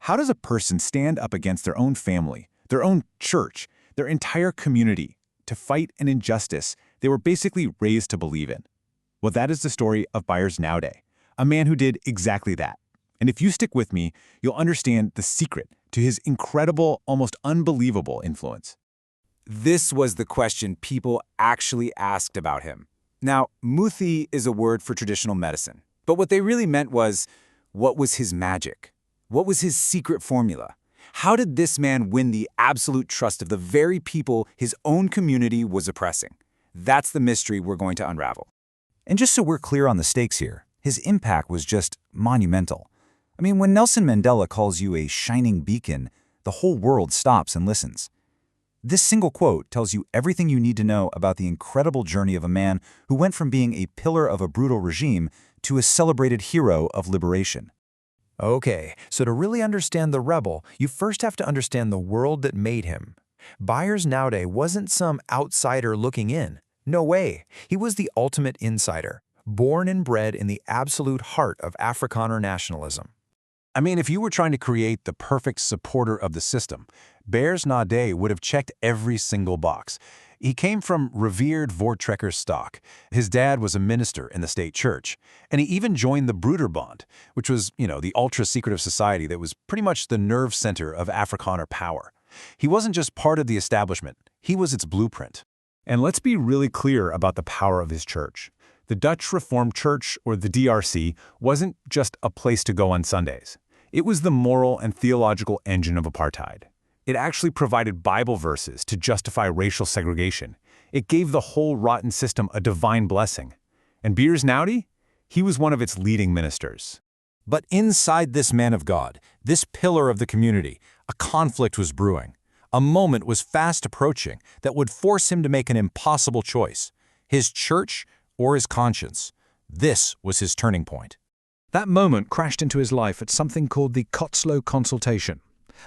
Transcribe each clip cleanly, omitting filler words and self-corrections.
How does a person stand up against their own family, their own church, their entire community, to fight an injustice they were basically raised to believe in? Well, that is the story of Beyers Naudé, a man who did exactly that. And if you stick with me, you'll understand the secret to his incredible, almost unbelievable influence. This was the question people actually asked about him. Now, muthi is a word for traditional medicine, but what they really meant was, what was his magic? What was his secret formula? How did this man win the absolute trust of the very people his own community was oppressing? That's the mystery we're going to unravel. And just so we're clear on the stakes here, his impact was just monumental. I mean, when Nelson Mandela calls you a shining beacon, the whole world stops and listens. This single quote tells you everything you need to know about the incredible journey of a man who went from being a pillar of a brutal regime to a celebrated hero of liberation. Okay, so to really understand the rebel, you first have to understand the world that made him. Beyers Naudé wasn't some outsider looking in. No way. He was the ultimate insider, born and bred in the absolute heart of Afrikaner nationalism. I mean, if you were trying to create the perfect supporter of the system, Beyers Naudé would have checked every single box. He came from revered Voortrekker stock. His dad was a minister in the state church, and he even joined the Broederbond, which was, the ultra-secretive society that was pretty much the nerve center of Afrikaner power. He wasn't just part of the establishment, he was its blueprint. And let's be really clear about the power of his church. The Dutch Reformed Church, or the DRC, wasn't just a place to go on Sundays. It was the moral and theological engine of apartheid. It actually provided Bible verses to justify racial segregation. It gave the whole rotten system a divine blessing. And Beyers Naudé? He was one of its leading ministers. But inside this man of God, this pillar of the community, a conflict was brewing. A moment was fast approaching that would force him to make an impossible choice: his church or his conscience. This was his turning point. That moment crashed into his life at something called the Cotslow Consultation.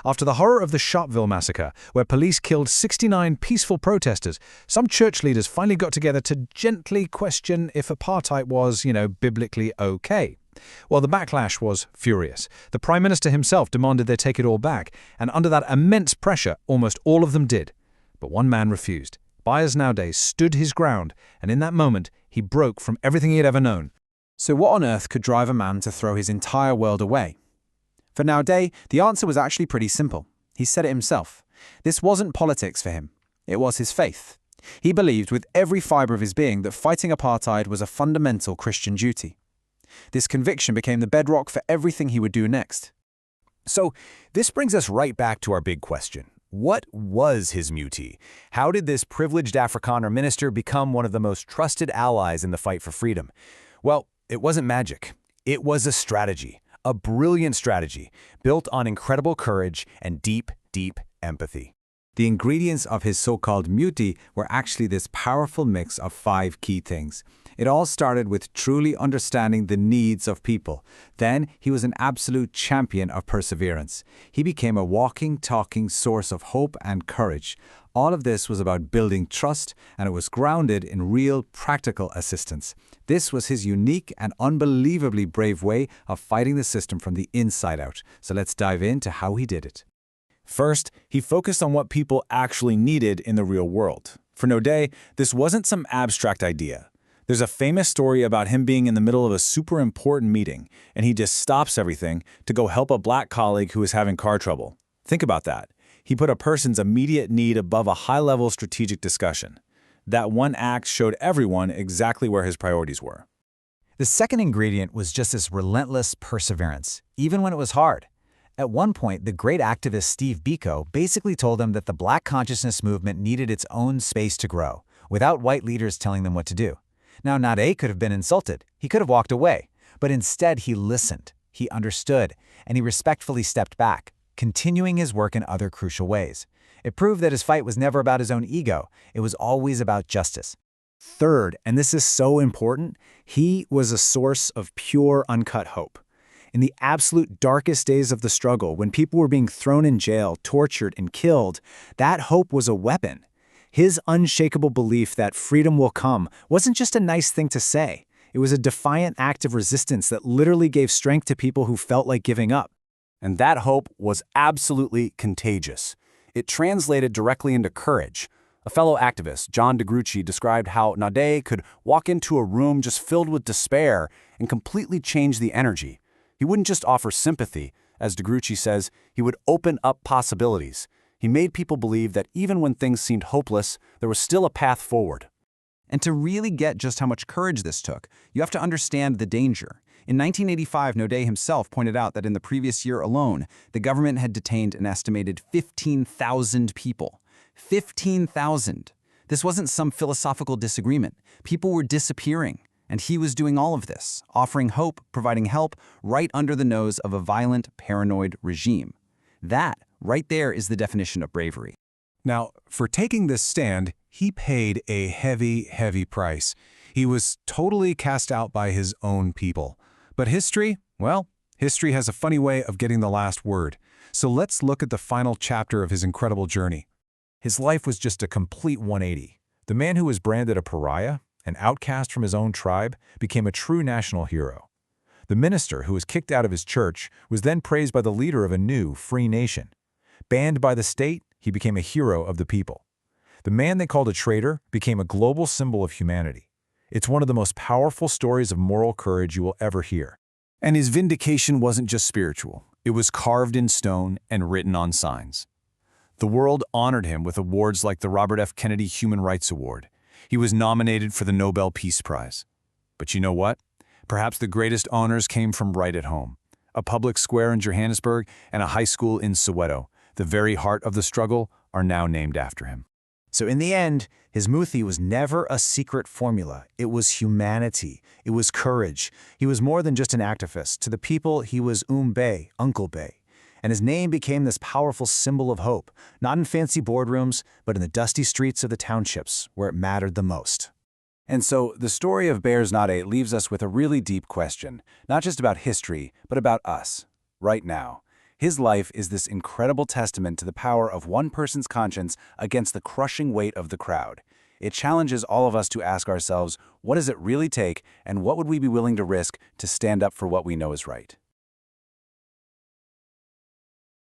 After the horror of the Sharpeville massacre, where police killed 69 peaceful protesters, some church leaders finally got together to gently question if apartheid was, biblically okay. Well, the backlash was furious. The Prime Minister himself demanded they take it all back, and under that immense pressure, almost all of them did. But one man refused. Beyers Naudé stood his ground, and in that moment, he broke from everything he had ever known. So what on earth could drive a man to throw his entire world away? For Naudé, the answer was actually pretty simple. He said it himself. This wasn't politics for him. It was his faith. He believed with every fiber of his being that fighting apartheid was a fundamental Christian duty. This conviction became the bedrock for everything he would do next. So this brings us right back to our big question. What was his muti? How did this privileged Afrikaner minister become one of the most trusted allies in the fight for freedom? Well, it wasn't magic. It was a strategy. A brilliant strategy, built on incredible courage and deep, deep empathy. The ingredients of his so-called muti were actually this powerful mix of 5 key things. It all started with truly understanding the needs of people. Then he was an absolute champion of perseverance. He became a walking, talking source of hope and courage. All of this was about building trust, and it was grounded in real, practical assistance. This was his unique and unbelievably brave way of fighting the system from the inside out. So let's dive into how he did it. First, he focused on what people actually needed in the real world. For Naudé, this wasn't some abstract idea. There's a famous story about him being in the middle of a super important meeting, and he just stops everything to go help a black colleague who is having car trouble. Think about that. He put a person's immediate need above a high-level strategic discussion. That one act showed everyone exactly where his priorities were. The second ingredient was just this relentless perseverance, even when it was hard. At one point, the great activist Steve Biko basically told him that the Black consciousness movement needed its own space to grow, without white leaders telling them what to do. Now, Naudé could have been insulted. He could have walked away. But instead, he listened, he understood, and he respectfully stepped back, continuing his work in other crucial ways. It proved that his fight was never about his own ego. It was always about justice. Third, and this is so important, he was a source of pure, uncut hope. In the absolute darkest days of the struggle, when people were being thrown in jail, tortured, and killed, that hope was a weapon. His unshakable belief that freedom will come wasn't just a nice thing to say. It was a defiant act of resistance that literally gave strength to people who felt like giving up. And that hope was absolutely contagious. It translated directly into courage. A fellow activist, John DeGruchy, described how Naudé could walk into a room just filled with despair and completely change the energy. He wouldn't just offer sympathy. As DeGruchy says, he would open up possibilities. He made people believe that even when things seemed hopeless, there was still a path forward. And to really get just how much courage this took, you have to understand the danger. In 1985, Naudé himself pointed out that in the previous year alone, the government had detained an estimated 15,000 people. 15,000. This wasn't some philosophical disagreement. People were disappearing, and he was doing all of this, offering hope, providing help, right under the nose of a violent, paranoid regime. That, right there, is the definition of bravery. Now, for taking this stand, he paid a heavy, heavy price. He was totally cast out by his own people. But history, well, history has a funny way of getting the last word. So let's look at the final chapter of his incredible journey. His life was just a complete 180. The man who was branded a pariah, an outcast from his own tribe, became a true national hero. The minister who was kicked out of his church was then praised by the leader of a new, free nation. Banned by the state, he became a hero of the people. The man they called a traitor became a global symbol of humanity. It's one of the most powerful stories of moral courage you will ever hear. And his vindication wasn't just spiritual. It was carved in stone and written on signs. The world honored him with awards like the Robert F. Kennedy Human Rights Award. He was nominated for the Nobel Peace Prize. But you know what? Perhaps the greatest honors came from right at home. A public square in Johannesburg and a high school in Soweto, the very heart of the struggle, are now named after him. So in the end, his Muthi was never a secret formula. It was humanity. It was courage. He was more than just an activist. To the people, he was Bey, Uncle Bey. And his name became this powerful symbol of hope, not in fancy boardrooms, but in the dusty streets of the townships, where it mattered the most. And so the story of Beyers Naudé leaves us with a really deep question, not just about history, but about us, right now. His life is this incredible testament to the power of one person's conscience against the crushing weight of the crowd. It challenges all of us to ask ourselves, what does it really take, and what would we be willing to risk to stand up for what we know is right?